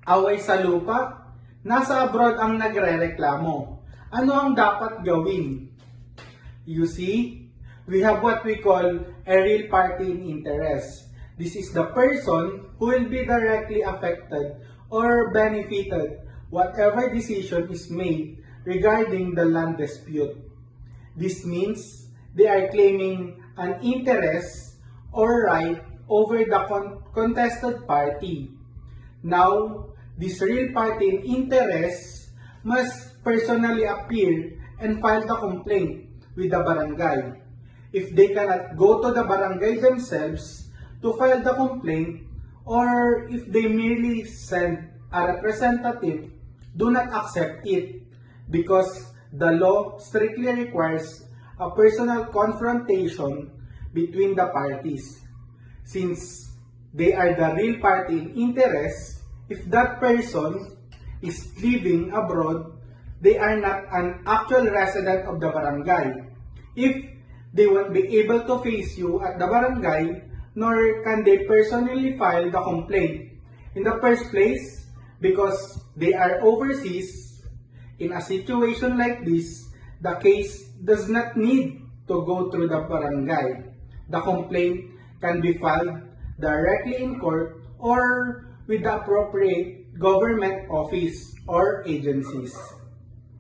Away sa lupa? Nasa abroad ang nagrereklamo. Ano ang dapat gawin? You see, we have what we call a real party in interest. This is the person who will be directly affected or benefited whatever decision is made regarding the land dispute. This means they are claiming an interest or right over the contested party. Now, this real party in interest must personally appear and file the complaint with the barangay. If they cannot go to the barangay themselves to file the complaint, or if they merely send a representative, do not accept it because the law strictly requires a personal confrontation between the parties. Since they are the real party in interest, if that person is living abroad, they are not an actual resident of the barangay. If they won't be able to face you at the barangay, nor can they personally file the complaint. In the first place, because they are overseas, in a situation like this, the case does not need to go through the barangay. The complaint can be filed directly in court or with the appropriate government office or agencies.